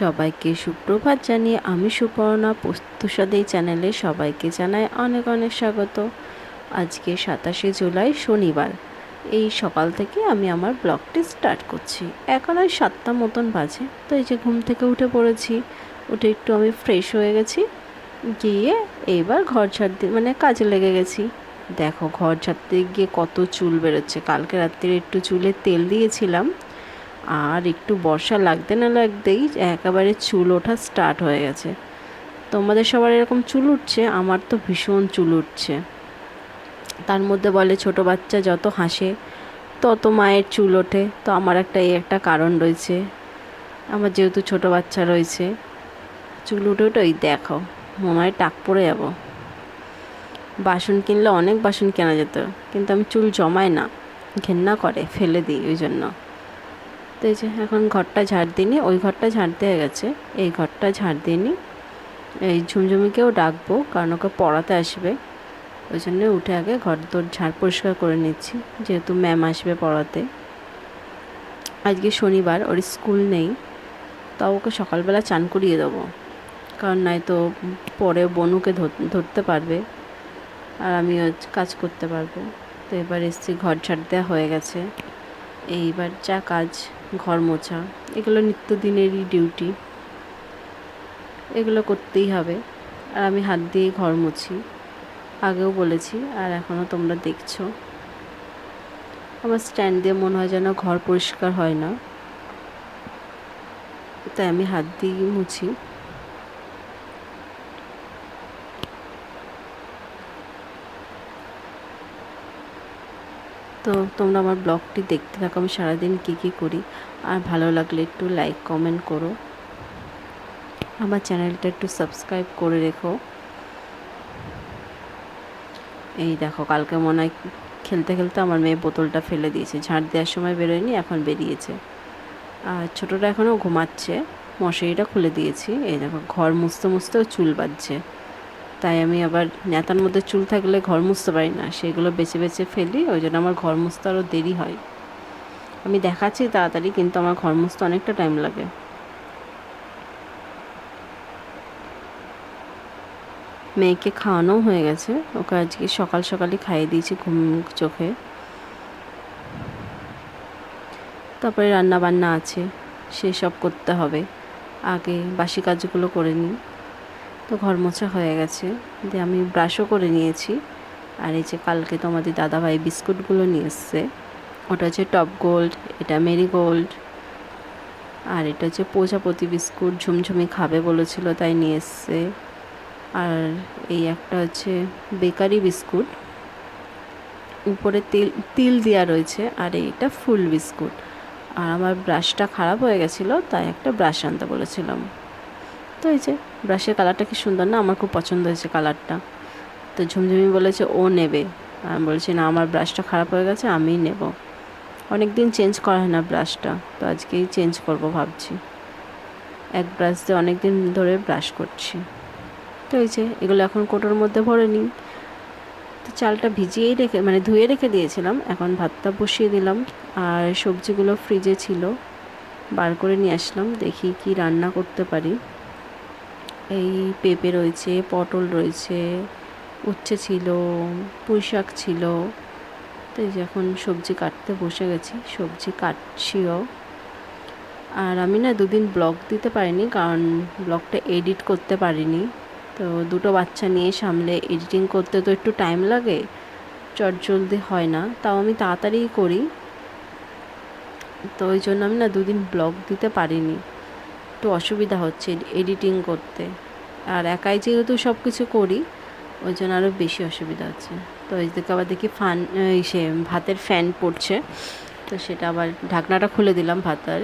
সবাইকে সুপ্রভাত জানিয়ে আমি সুপর্ণা প্রস্তুষাদ এই চ্যানেলে সবাইকে জানাই অনেক অনেক স্বাগত। আজকে 27শে জুলাই শনিবার। এই সকাল থেকে আমি আমার ব্লগটি স্টার্ট করছি। এখন ওই 7টা মতন বাজে। তো এই যে ঘুম থেকে উঠে পড়েছি, উঠে একটু আমি ফ্রেশ হয়ে গেছি, গিয়ে এইবার ঘর ঝাড়তে কাজে লেগে গেছি। দেখো ঘর ঝাড়তে গিয়ে কত চুল বেরোচ্ছে। কালকে রাত্রে একটু চুলে তেল দিয়েছিলাম, আর একটু বর্ষা লাগতে না লাগতেই একেবারে চুল ওঠা স্টার্ট হয়ে গেছে। তোমাদের সবার এরকম চুল উঠছে? আমার তো ভীষণ চুল উঠছে। তার মধ্যে বলে ছোট বাচ্চা যত হাসে তত মায়ের চুল ওঠে। তো আমার একটা কারণ রয়েছে। আমার যেহেতু ছোট বাচ্চা রয়েছে, চুল উঠে উঠে ওই দেখো মনে হয় টাক পড়ে যাব। বাসন কিনলে অনেক বাসন কেনা যেত, কিন্তু আমি চুল জমাই না, ঘেন্না করে ফেলে দিই ওই জন্য। তো এই যে এখন ঘরটা ঝাড় দিইনি, ওই ঘরটা ঝাড় দেওয়া গেছে, এই ঘরটা ঝাড় দিইনি। এই ঝুমঝুমিকেও ডাকবো, কারণ ওকে পড়াতে আসবে, ওই জন্য উঠে আগে ঘর দোর ঝাড় পরিষ্কার করে নিচ্ছি, যেহেতু ম্যাম আসবে পড়াতে। আজকে শনিবার, ওর স্কুল নেই, তাও ওকে সকালবেলা চান করিয়ে দেবো, কারণ নয়তো পরে বনুকে ধরতে পারবে আর আমিও কাজ করতে পারবো। তো এবার এসছি, ঘর ঝাড় দেওয়া হয়ে গেছে। এইবার যা কাজ, ঘর মোছা, এগুলো নিত্যদিনেরই ডিউটি, এগুলো করতেই হবে। আর আমি হাত দিয়ে ঘর মুছি, আগেও বলেছি আর এখনও তোমরা দেখছো। আমার স্ট্যান্ড দিয়ে মনে হয় যেন ঘর পরিষ্কার হয় না, তাই আমি হাত দিয়ে মুছি। তো তোমরা আমার ব্লগটি দেখতে থাকো, আমি সারাদিন কী করি। আর ভালো লাগলে একটু লাইক কমেন্ট করো, আমার চ্যানেলটা একটু সাবস্ক্রাইব করে রেখো। এই দেখো কালকে মনে হয় খেলতে খেলতে আমার মেয়ে বোতলটা ফেলে দিয়েছে, ঝাড় দেওয়ার সময় বেরোয়নি, এখন বেরিয়েছে। আর ছোটোটা এখনও ঘুমাচ্ছে, মশারিটা খুলে দিয়েছি। এই দেখো ঘর মুছতে মুছতেও চুল বাজছে, তাই আমি আবার নেতার মধ্যে চুল থাকলে ঘর মুছতে পারি না, সেগুলো বেছে বেছে ফেলি, ওই জন্য আমার ঘর মুছতে আরও দেরি হয়। আমি দেখাচ্ছি তাড়াতাড়ি, কিন্তু আমার ঘর মুছতে অনেকটা টাইম লাগে। মেয়েকে খাওয়ানোও হয়ে গেছে, ওকে আজকে সকাল সকালই খাইয়ে দিয়েছি ঘুম চোখে। তারপরে রান্না বান্না আছে, সেসব করতে হবে, আগে বাসি কাজগুলো করে নিই। তো ঘর মোছা হয়ে গেছে, দিয়ে আমি ব্রাশও করে নিয়েছি। আর এই যে কালকে তোমাদের দাদাভাই বিস্কুটগুলো নিয়ে এসছে, ওটা হচ্ছে টপ গোল্ড, এটা মেরি গোল্ড, আর এটা হচ্ছে প্রজাপতি বিস্কুট, ঝুমঝুমি খাবে বলেছিল তাই নিয়ে এসছে। আর এই একটা হচ্ছে বেকারি বিস্কুট, উপরে তিল দেওয়া রয়েছে, আর এইটা ফুল বিস্কুট। আর আমার ব্রাশটা খারাপ হয়ে গেছিলো, তাই একটা ব্রাশ আনতে বলেছিলাম। তো এই যে ব্রাশের কালারটা কি সুন্দর না, আমার খুব পছন্দ হয়েছে কালারটা। তো ঝুমঝুমি বলেছে ও নেবে, আমি বলছি না, আমার ব্রাশটা খারাপ হয়ে গেছে, আমিই নেব। অনেক দিন চেঞ্জ করা হয় না ব্রাশটা, তো আজকেই চেঞ্জ করব ভাবছি। এক ব্রাশ দিয়ে অনেক দিন ধরে ব্রাশ করছি। তো এই যে এগুলো এখন কোটোর মধ্যে ভরে নিই। তো চালটা ভিজিয়েই রেখে ধুয়ে রেখে দিয়েছিলাম, এখন ভাতটা বসিয়ে দিলাম। আর সবজিগুলো ফ্রিজে ছিল, বার করে নিয়ে আসলাম, দেখি কি রান্না করতে পারি। এই পেঁপে রয়েছে, পটল রয়েছে, উচ্ছে ছিল, পুঁই শাক ছিল। তো এই যে এখন সবজি কাটতে বসে গেছি, সবজি কাটছিও। আর আমি না দুদিন ব্লগ দিতে পারিনি, কারণ ব্লগটা এডিট করতে পারিনি। তো দুটো বাচ্চা নিয়ে সামলে এডিটিং করতে তো একটু টাইম লাগে, চটজলদি হয় না, তাও আমি তাড়াতাড়ি করি। তো ওই জন্য আমি না দুদিন ব্লগ দিতে পারিনি, একটু অসুবিধা হচ্ছে এডিটিং করতে। আর একাই যেহেতু সব কিছু করি, ওই জন্য আরও বেশি অসুবিধা হচ্ছে। তো এইদিকে আবার দেখি ভাতের ফ্যান পড়ছে, তো সেটা আবার ঢাকনাটা খুলে দিলাম ভাতের।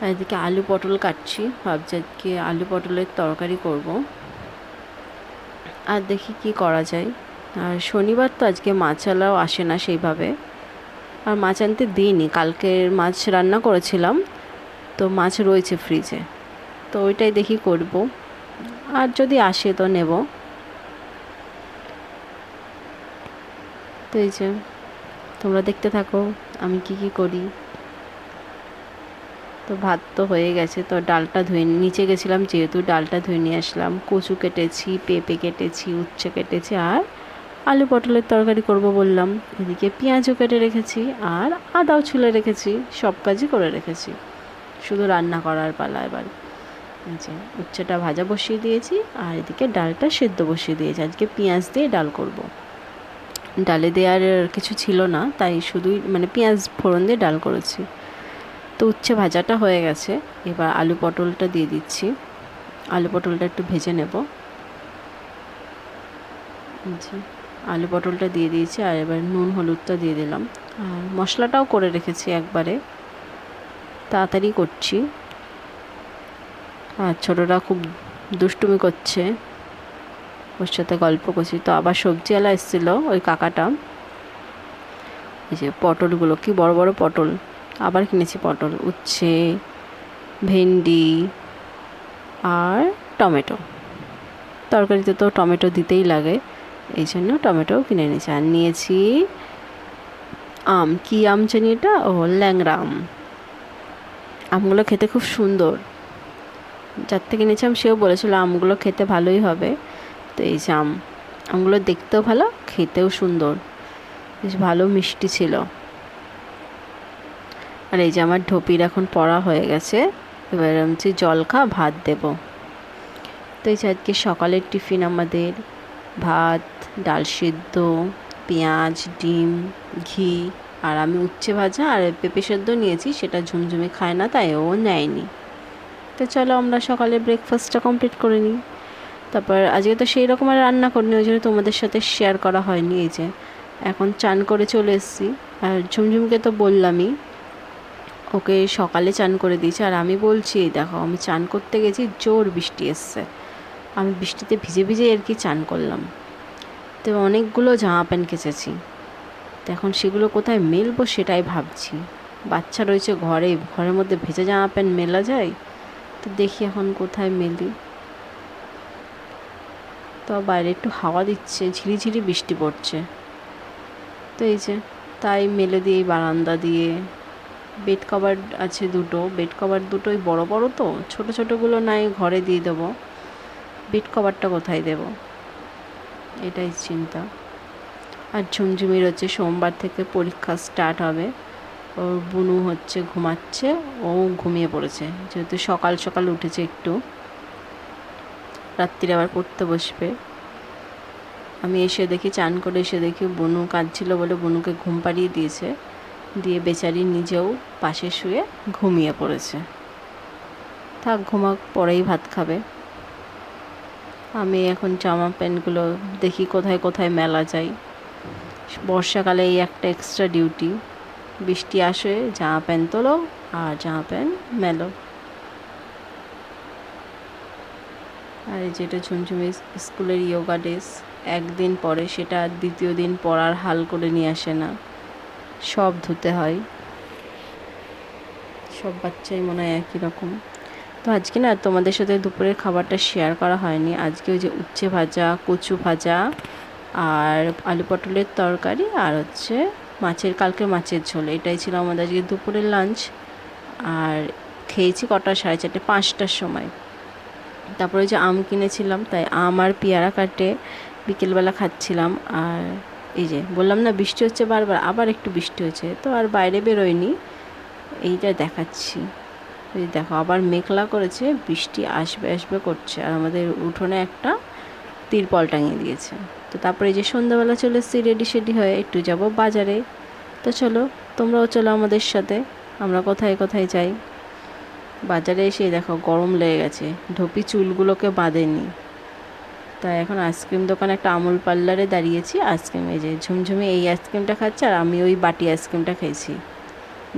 আর এদিকে আলু পটল কাটছি, ভাবছি আজকে আলু পটলের তরকারি করব। আর দেখি কি করা যায়। আর শনিবার তো আজকে মাছওয়ালাও আসে না সেইভাবে, আর মাছ আনতে দিইনি, কালকের মাছ রান্না করেছিলাম, তো মাছ রয়েছে ফ্রিজে, তো ওইটাই দেখি করব। আর যদি আসে তো নেব। তো এই যে তোমরা দেখতে থাকো আমি কি করি। তো ভাত তো হয়ে গেছে, তো ডালটা ধুয়ে নিচে গেছিলাম যেহেতু, ডালটা ধুয়ে নিয়ে আসলাম। কচু কেটেছি, পেঁপে কেটেছি, উচ্ছে কেটেছি, আর আলু পটলের তরকারি করব বললাম। এদিকে পেঁয়াজও কেটে রেখেছি আর আদাও ছুলে রেখেছি, সব কাজই করে রেখেছি, শুধু রান্না করার পালা এবার। যে উচ্ছেটা ভাজা বসিয়ে দিয়েছি আর এদিকে ডালটা সেদ্ধ বসিয়ে দিয়েছি। আজকে পেঁয়াজ দিয়ে ডাল করব। ডালে দেওয়ার কিছু ছিল না, তাই শুধুই মানে পেঁয়াজ ফোড়ন দিয়ে ডাল করেছি। তো উচ্ছে ভাজাটা হয়ে গেছে, এবার আলু পটলটা দিয়ে দিচ্ছি। আলু পটলটা একটু ভেজে নেব। জি, আলু পটলটা দিয়ে দিয়েছি আর এবার নুন হলুদটা দিয়ে দিলাম। আর মশলাটাও করে রেখেছি একবারে, তাড়াতাড়ি করছি। আর ছোটোটা খুব দুষ্টুমি করছে, ওর সাথে গল্প করছি। তো আবার সবজিওয়ালা এসেছিলো ওই কাকাটা, এই যে পটলগুলো কি বড় বড় পটল, আবার কিনেছি পটল, উচ্ছে, ভেন্ডি আর টমেটো। তরকারিতে তো টমেটো দিতেই লাগে, এই জন্য টমেটোও কিনে নিয়েছি। আর নিয়েছি আম, কি আম জানি এটা, ও ল্যাংড়া আম। আমগুলো খেতে খুব সুন্দর, যার থেকে নিয়েছিলাম সেও বলেছিল আমগুলো খেতে ভালোই হবে। তো এই যে আমগুলো দেখতেও ভালো, খেতেও সুন্দর, বেশ ভালো মিষ্টি ছিল। আর এই যে আমার ঢোপির এখন পড়া হয়ে গেছে, এবার আমি জল ভাত দেব। তো এই যে আজকে সকালের টিফিন আমাদের ভাত, ডাল সিদ্ধ, পেঁয়াজ, ডিম, ঘি, আর আমি উচ্ছে ভাজা আর পেঁপে সেদ্ধ নিয়েছি, সেটা ঝুমঝুমি খায় না তাই ও নেয়নি। তো চলো আমরা সকালে ব্রেকফাস্টটা কমপ্লিট করে নিই। তারপর আজকে তো সেই রকম আর রান্না করিনি, ওই জন্য তোমাদের সাথে শেয়ার করা হয়নি। এই যে এখন চান করে চলে এসেছি, আর ঝুমঝুমকে তো বললামই, ওকে সকালে চান করে দিয়েছি। আর আমি বলছি দেখো আমি চান করতে গেছি, জোর বৃষ্টি এসছে, আমি বৃষ্টিতে ভিজে ভিজে আর কি চান করলাম। তো অনেকগুলো জামা প্যান্ট কেচেছি, তো এখন সেগুলো কোথায় মেলবো সেটাই ভাবছি। বাচ্চা রয়েছে ঘরে, ঘরের মধ্যে ভেজা জামা প্যান্ট মেলা যায়? তো দেখি এখন কোথায় মেলি। তো বাইরে একটু হাওয়া দিচ্ছে, ঝিরিঝিরি বৃষ্টি পড়ছে। তো এই যে তাই মেলে দিয়ে বারান্দা দিয়ে। বেড কভার আছে দুটো, বেড কভার দুটোই বড় বড়, তো ছোট ছোটোগুলো নাই ঘরে দিয়ে দেবো, বেড কভারটা কোথায় দেব এটাই চিন্তা। আর ঝুমঝুমির হচ্ছে সোমবার থেকে পরীক্ষা স্টার্ট হবে, ওর বুনু হচ্ছে ঘুমাচ্ছে, ও ঘুমিয়ে পড়েছে যেহেতু সকাল সকাল উঠেছে একটু, রাত্রিরে আবার পড়তে বসবে। আমি এসে দেখি, চান করে এসে দেখি বুনু কাঁদছিল বলে বুনুকে ঘুম পাড়িয়ে দিয়েছে, দিয়ে বেচারি নিজেও পাশে শুয়ে ঘুমিয়ে পড়েছে। থাক ঘুমাক, পরেই ভাত খাবে। আমি এখন জামা প্যান্টগুলো দেখি কোথায় কোথায় মেলা যায়। বর্ষাকালে এই একটা এক্সট্রা ডিউটি, বৃষ্টি আসে জামা প্যান্ট তোলো আর জামা প্যান্ট মেলো। আর যেটা ঝুমঝুমি স্কুলের ইয়োগা ড্রেস, একদিন পরে সেটা দ্বিতীয় দিন পরার হাল করে নিয়ে আসে না, সব ধুতে হয়। সব বাচ্চাই মনে হয় একই রকম। তো আজকে না তোমাদের সাথে দুপুরের খাবারটা শেয়ার করা হয়নি। আজকে ওই যে উচ্ছে ভাজা, কচু ভাজা আর আলু পটলের তরকারি, আর হচ্ছে কালকে মাছের ঝোল, এটাই ছিল আমাদের আজকে দুপুরের লাঞ্চ। আর খেয়েছি কটা, 4:30 5টার সময়। তারপরে যে আম কিনেছিলাম, তাই আম আর পেয়ারা কাটে বিকেলবেলা খাচ্ছিলাম। আর এই যে বললাম না বৃষ্টি হচ্ছে বারবার, আবার একটু বৃষ্টি হয়েছে, তো আর বাইরে বেরোয়নি, এইটা দেখাচ্ছি। এই দেখো আবার মেঘলা করেছে, বৃষ্টি আসবে আসবে করছে। আর আমাদের উঠোনে একটা তিরপল টাঙিয়ে দিয়েছে। তো তারপরে যে সন্ধ্যাবেলা চলে এসেছি রেডি সেডি হয়ে, একটু যাব বাজারে। তো চলো তোমরাও চলো আমাদের সাথে, আমরা কোথায় কোথায় যাই। বাজারে এসে দেখো গরম লেগে গেছে, ঢোপি চুলগুলোকে বাঁধেনি, তাই এখন আইসক্রিম দোকানে একটা আমুল পার্লারে দাঁড়িয়েছি। আইসক্রিম, এই যে ঝুমঝুমি এই আইসক্রিমটা খাচ্ছে আর আমি ওই বাটি আইসক্রিমটা খেয়েছি।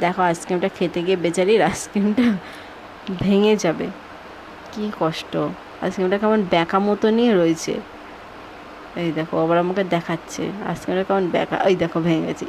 দেখো আইসক্রিমটা খেতে গিয়ে বেচারির আইসক্রিমটা ভেঙে যাবে, কি কষ্ট। আইসক্রিমটা কেমন ব্যাকা মতনই রয়েছে, এই দেখো আবার আমাকে দেখাচ্ছে আইসক্রিমটা কেমন ব্যাকা, ওই দেখো ভেঙে গেছে।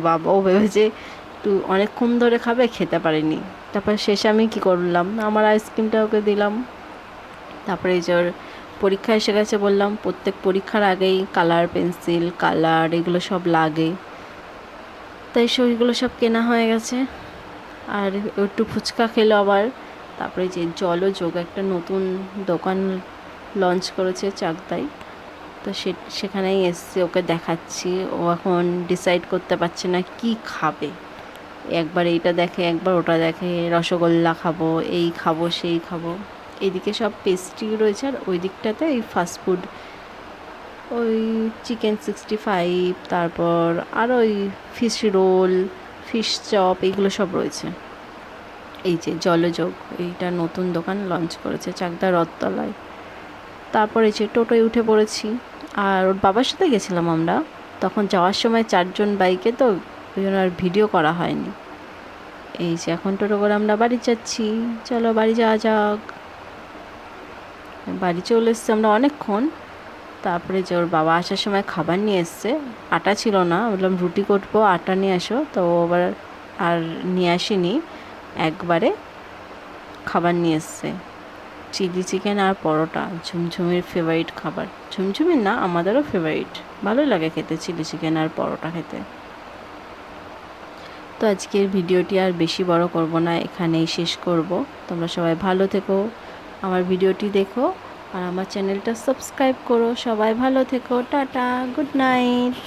বাবা, ও ভেবেছে একটু অনেকক্ষণ ধরে খাবে, খেতে পারিনি। তারপর শেষে আমি কী করলাম, আমার আইসক্রিমটা ওকে দিলাম। তারপরে এই যে ওর পরীক্ষা এসে গেছে, বললাম প্রত্যেক পরীক্ষার আগেই কালার পেন্সিল, কালার এগুলো সব লাগে, তাই সেইগুলো সব কেনা হয়ে গেছে। আর একটু ফুচকা খেলো আবার। তারপরে যে জলযোগ একটা নতুন দোকান লঞ্চ করেছে চাকদায়, তো সেখানেই এসছে, ওকে দেখাচ্ছি। ও এখন ডিসাইড করতে পারছে না কি খাবে, একবার এইটা দেখে একবার ওটা দেখে, রসগোল্লা খাবো, এই খাবো সেই খাবো। এদিকে সব পেস্ট্রি রয়েছে আর ওই দিকটাতে এই ফাস্টফুড, ওই চিকেন 65, তারপর আর ওই ফিশ রোল, ফিশ চপ, এইগুলো সব রয়েছে। এই যে জলযোগ, এইটা নতুন দোকান লঞ্চ করেছে চাকদা রথতলায়। তারপরে যে টোটোয় উঠে পড়েছি, আর ওর বাবার সাথে গেছিলাম আমরা। তখন যাওয়ার সময় 4জন বাইকে, তো ওই জন্য আর ভিডিও করা হয়নি। এই যে এখন টোটো করে আমরা বাড়ি যাচ্ছি, চলো বাড়ি যাওয়া যাক। বাড়ি চলে এসছি আমরা অনেকক্ষণ। তারপরে যে ওর বাবা আসার সময় খাবার নিয়ে এসছে, আটা ছিল না, বললাম রুটি করবো, আটা নিয়ে আসো, তো ও আবার আর নিয়ে আসেনি, একবারে খাবার নিয়ে এসছে চিলি চিকেন আর পরোটা, ঝুমঝুমির ফেভারিট খাবার। ঝুমঝুমির না, আমাদেরও ফেভারিট, ভালোই লাগে খেতে চিলি চিকেন আর পরোটা খেতে। তো আজকের ভিডিওটি আর বেশি বড় করব না, এখানেই শেষ করব। তোমরা সবাই ভালো থেকো, আমার ভিডিওটি দেখো আর আমার চ্যানেলটা সাবস্ক্রাইব করো। সবাই ভালো থেকো, টাটা, গুড নাইট।